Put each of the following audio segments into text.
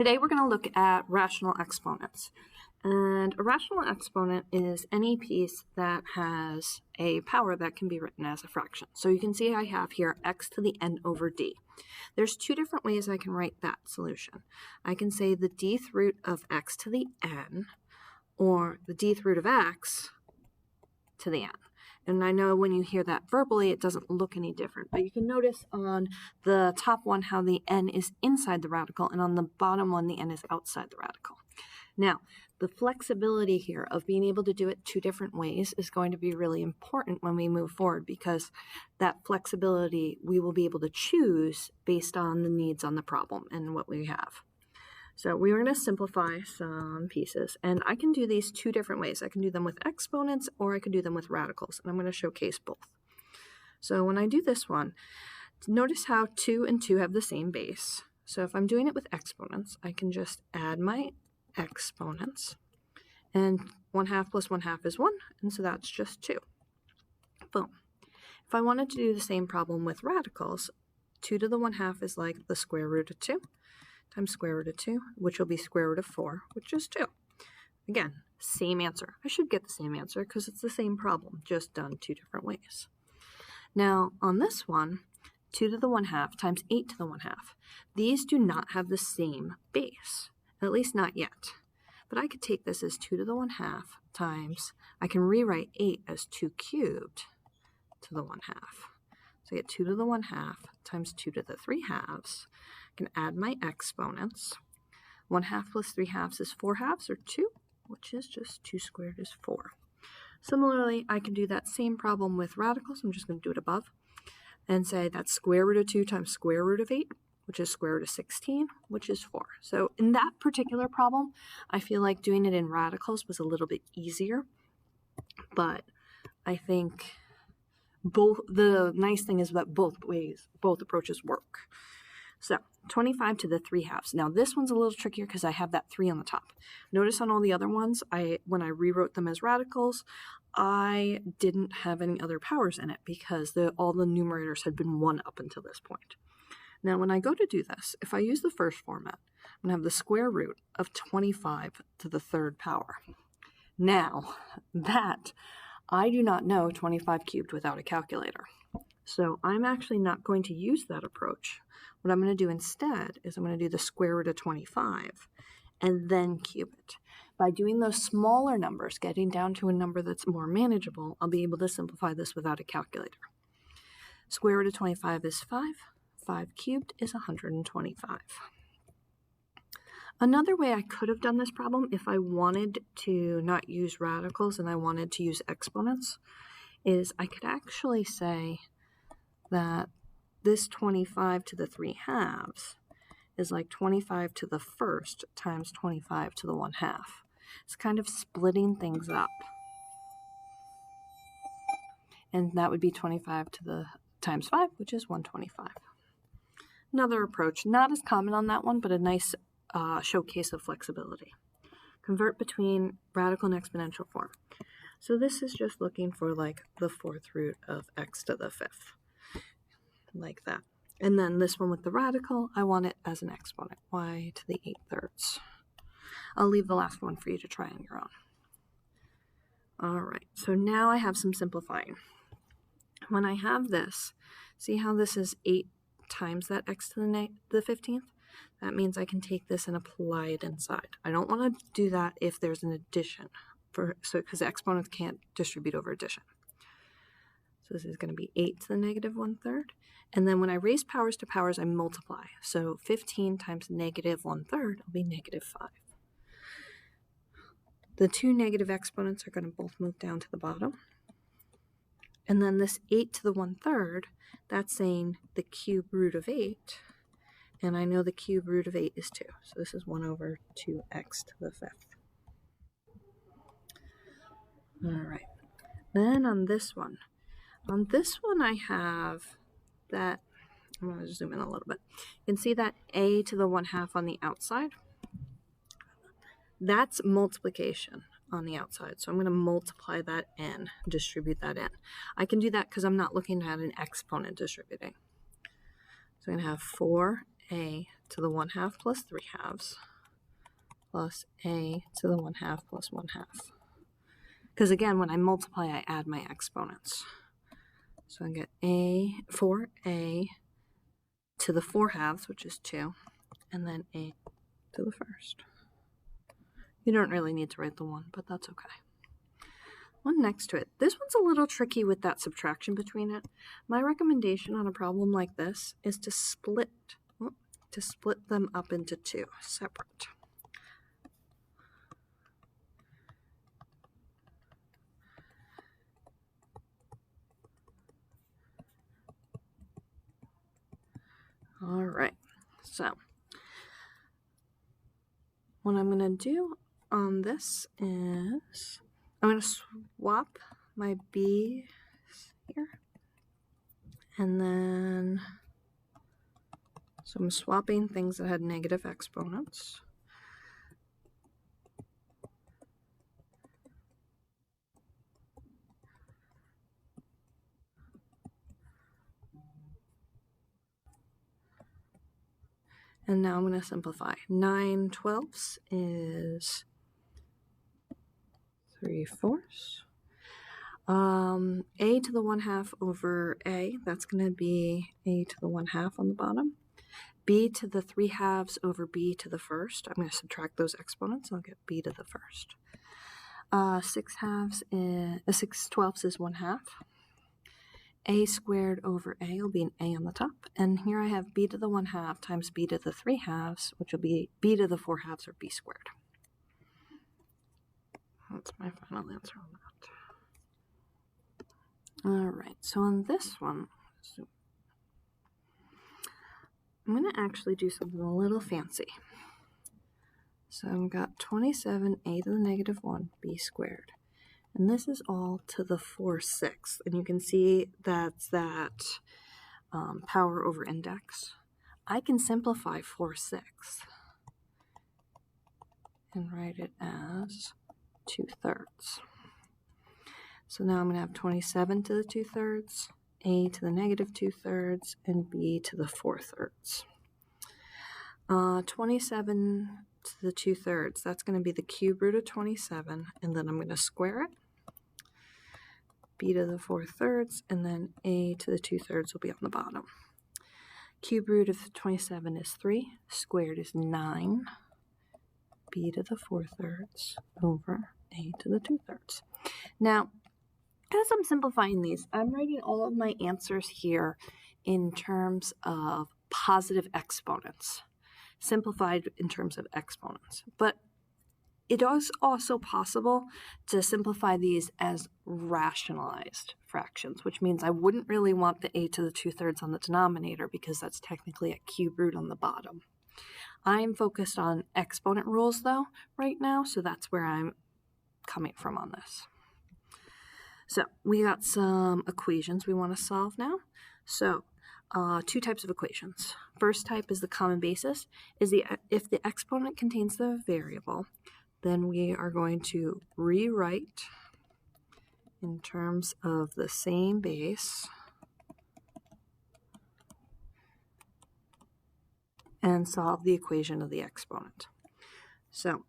Today we're going to look at rational exponents. And a rational exponent is any piece that has a power that can be written as a fraction. So you can see I have here x to the n over d. There's two different ways I can write that solution. I can say the dth root of x to the n, or the dth root of x to the n. And I know when you hear that verbally, it doesn't look any different. But you can notice on the top one how the n is inside the radical, and on the bottom one, the n is outside the radical. Now, the flexibility here of being able to do it two different ways is going to be really important when we move forward, because that flexibility we will be able to choose based on the needs on the problem and what we have. So we're going to simplify some pieces, and I can do these two different ways. I can do them with exponents, or I can do them with radicals, and I'm going to showcase both. So when I do this one, notice how 2 and 2 have the same base. So if I'm doing it with exponents, I can just add my exponents, and 1/2 plus 1/2 is 1, and so that's just 2. Boom. If I wanted to do the same problem with radicals, 2 to the 1/2 is like the square root of 2 times square root of 2, which will be square root of 4, which is 2. Again, same answer. I should get the same answer because it's the same problem, just done two different ways. Now, on this one, 2 to the 1/2 times 8 to the 1/2. These do not have the same base, at least not yet. But I could take this as 2 to the 1/2 times, I can rewrite 8 as 2 cubed to the 1/2. So I get 2 to the 1/2 times 2 to the 3/2. I can add my exponents. 1/2 plus 3/2 is 4/2, or 2, which is just 2 squared is 4. Similarly, I can do that same problem with radicals. I'm just going to do it above and say that's square root of 2 times square root of 8, which is square root of 16, which is 4. So in that particular problem, I feel like doing it in radicals was a little bit easier, but I think the nice thing is that both approaches work. So 25 to the 3/2. Now this one's a little trickier because I have that 3 on the top. Notice on all the other ones, when I rewrote them as radicals, I didn't have any other powers in it because all the numerators had been 1 up until this point. Now when I go to do this, if I use the first format, I'm going to have the square root of 25 to the 3rd power. Now that I do not know 25 cubed without a calculator. So I'm actually not going to use that approach. What I'm going to do instead is I'm going to do the square root of 25 and then cube it. By doing those smaller numbers, getting down to a number that's more manageable, I'll be able to simplify this without a calculator. Square root of 25 is 5. 5 cubed is 125. Another way I could have done this problem if I wanted to not use radicals and I wanted to use exponents is I could actually say that this 25 to the 3/2 is like 25 to the 1st times 25 to the 1/2. It's kind of splitting things up. And that would be 25 to the times 5, which is 125. Another approach, not as common on that one, but a nice showcase of flexibility. Convert between radical and exponential form. So this is just looking for like the 4th root of x to the 5th. Like that. And then this one with the radical, I want it as an exponent, y to the 8/3. I'll leave the last one for you to try on your own. All right, so now I have some simplifying. When I have this, see how this is 8 times that x to the 15th? That means I can take this and apply it inside. I don't want to do that if there's an addition, because exponents can't distribute over addition. So this is going to be 8 to the negative 1/3. And then when I raise powers to powers, I multiply. So 15 times negative 1/3 will be negative 5. The two negative exponents are going to both move down to the bottom. And then this 8 to the 1/3, that's saying the cube root of 8. And I know the cube root of 8 is 2. So this is 1 over 2x to the 5th. All right. Then on this one I have that, I'm going to zoom in a little bit. You can see that a to the 1/2 on the outside. That's multiplication on the outside. So I'm going to multiply that in, distribute that in. I can do that because I'm not looking at an exponent distributing. So I'm going to have 4a to the 1/2 plus 3/2 plus a to the 1/2 plus 1/2. Because again, when I multiply, I add my exponents. So I get 4a to the 4/2, which is 2, and then a to the 1st. You don't really need to write the 1, but that's okay. One next to it. This one's a little tricky with that subtraction between it. My recommendation on a problem like this is to split them up into 2 separate. All right, so what I'm going to do on this is I'm going to swap my b here, and then so I'm swapping things that had negative exponents. And now I'm going to simplify. 9/12 is 3/4. A to the 1/2 over a, that's going to be a to the 1/2 on the bottom. B to the 3/2 over b to the 1st. I'm going to subtract those exponents. I'll get b to the 1st. 6/12 is 1/2. A squared over a will be an a on the top. And here I have b to the 1/2 times b to the 3/2, which will be b to the 4/2 or b squared. That's my final answer on that. All right, so on this one, I'm going to actually do something a little fancy. So I've got 27a to the negative 1 b squared. And this is all to the 4/6. And you can see that's that power over index. I can simplify 4/6 and write it as 2/3. So now I'm going to have 27 to the 2/3, a to the negative 2/3, and b to the 4/3. 27 to the 2/3, that's going to be the cube root of 27, and then I'm going to square it. B to the 4/3, and then a to the 2/3 will be on the bottom. Cube root of 27 is 3, squared is 9, b to the 4/3 over a to the 2/3. Now, as I'm simplifying these, I'm writing all of my answers here in terms of positive exponents, simplified in terms of exponents. But it is also possible to simplify these as rationalized fractions, which means I wouldn't really want the a to the 2/3 on the denominator because that's technically a cube root on the bottom. I'm focused on exponent rules though right now, so that's where I'm coming from on this. So we got some equations we want to solve now. So 2 types of equations. First type is the common basis. If the exponent contains the variable, then we are going to rewrite in terms of the same base and solve the equation of the exponent. So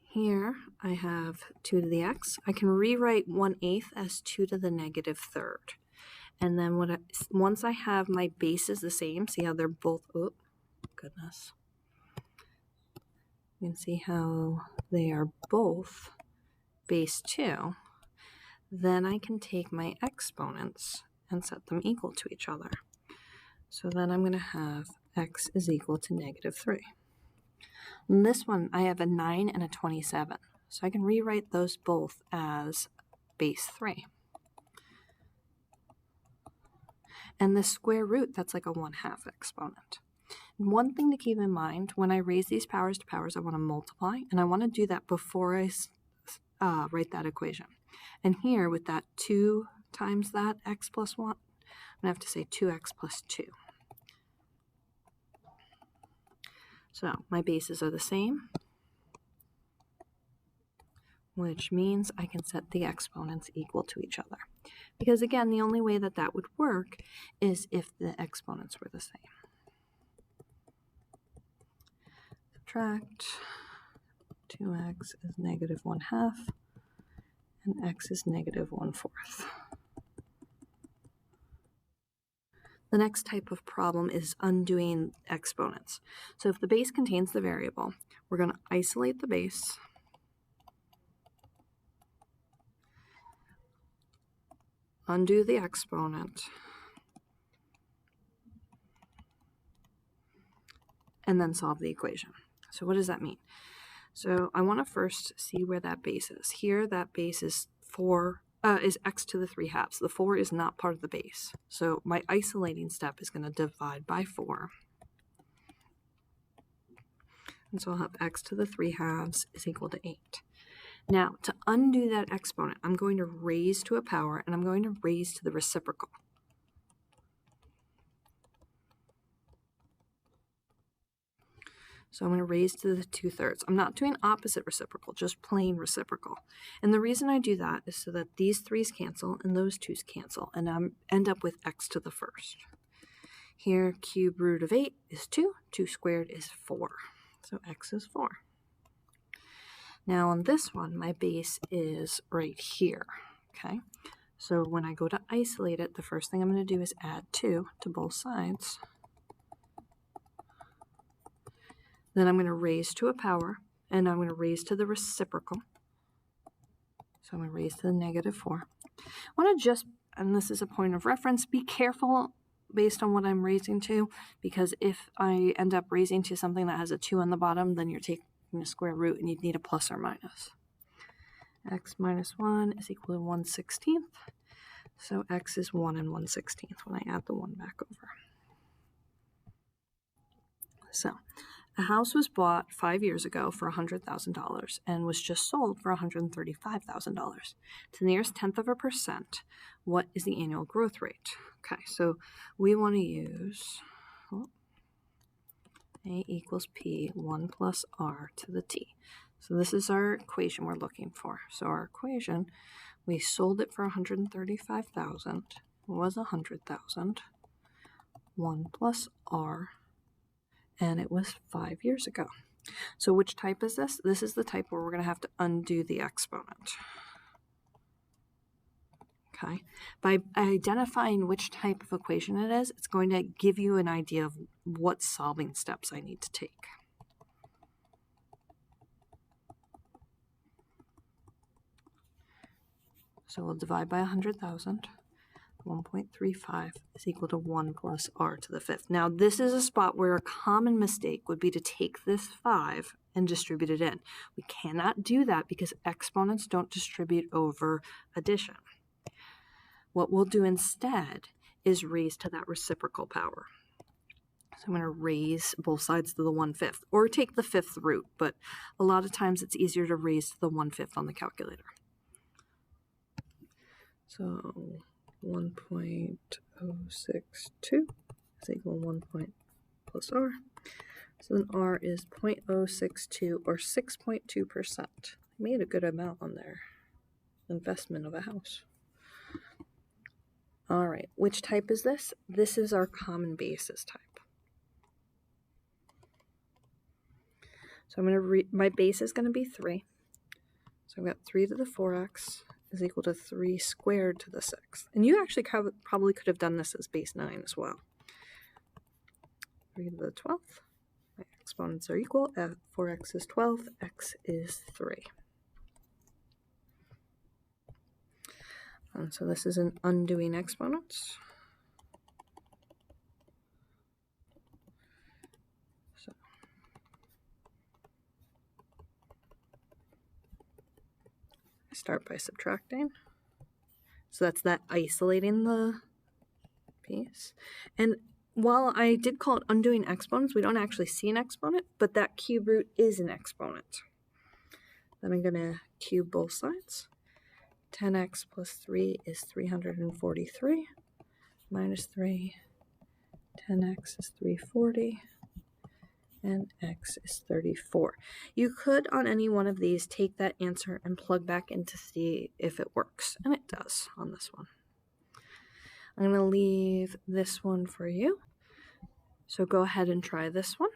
here I have 2 to the x. I can rewrite 1/8 as 2 to the negative 3rd. And then once I have my bases the same, see how they're both, oh, goodness. You can see how they are both base 2. Then I can take my exponents and set them equal to each other. So then I'm going to have x is equal to negative 3. In this one, I have a 9 and a 27. So I can rewrite those both as base 3. And the square root, that's like a 1/2 exponent. And one thing to keep in mind, when I raise these powers to powers, I want to multiply, and I want to do that before I write that equation. And here, with that 2 times that x plus 1, I'm going to have to say 2x plus 2. So my bases are the same, which means I can set the exponents equal to each other. Because again, the only way that that would work is if the exponents were the same. Subtract 2x is negative 1/2, and x is negative 1/4. The next type of problem is undoing exponents. So if the base contains the variable, we're going to isolate the base, undo the exponent, and then solve the equation. So what does that mean? So I want to first see where that base is. Here, that base is x to the 3/2. The 4 is not part of the base. So my isolating step is going to divide by 4. And so I'll have x to the 3/2 is equal to 8. Now, to undo that exponent, I'm going to raise to a power, and I'm going to raise to the reciprocal. So I'm going to raise to the 2/3. I'm not doing opposite reciprocal, just plain reciprocal. And the reason I do that is so that these 3's cancel and those 2's cancel, and I end up with x to the 1st. Here, cube root of 8 is 2. 2 squared is 4. So x is 4. Now on this one, my base is right here, okay? So when I go to isolate it, the first thing I'm going to do is add 2 to both sides. Then I'm going to raise to a power, and I'm going to raise to the reciprocal. So I'm going to raise to the negative 4. I want to just, and this is a point of reference, be careful based on what I'm raising to, because if I end up raising to something that has a 2 on the bottom, then you're taking a square root and you'd need a plus or minus. X minus 1 is equal to 1/16. So x is 1 1/16 when I add the 1 back over. So a house was bought 5 years ago for $100,000 and was just sold for $135,000. To the nearest 0.1%, what is the annual growth rate? Okay, so we want to use A equals P 1 plus R to the T. So this is our equation we're looking for. So our equation, we sold it for $135,000, was $100,000, 1 plus R, and it was 5 years ago. So which type is this? This is the type where we're going to have to undo the exponent. Okay. By identifying which type of equation it is, it's going to give you an idea of what solving steps I need to take. So we'll divide by 100,000. 1.35 is equal to 1 plus R to the 5th. Now, this is a spot where a common mistake would be to take this 5 and distribute it in. We cannot do that because exponents don't distribute over addition. What we'll do instead is raise to that reciprocal power. So I'm going to raise both sides to the 1/5, or take the 5th root, but a lot of times it's easier to raise to the 1/5 on the calculator. So 1.062 is equal to 1 plus R. So then R is 0.062, or 6.2%. Made a good amount on their investment of a house. All right, which type is this? This is our common basis type. So I'm going to my base is going to be 3. So I've got 3 to the 4x is equal to 3 squared to the 6th. And you actually probably could have done this as base 9 as well. 3 to the 12th. My exponents are equal. 4x is 12. X is 3. And so this is an undoing exponents. So I start by subtracting. So that's that isolating the piece. And while I did call it undoing exponents, we don't actually see an exponent, but that cube root is an exponent. Then I'm going to cube both sides. 10x plus 3 is 343, minus 3, 10x is 340, and x is 34. You could, on any one of these, take that answer and plug back in to see if it works, and it does on this one. I'm going to leave this one for you, so go ahead and try this one.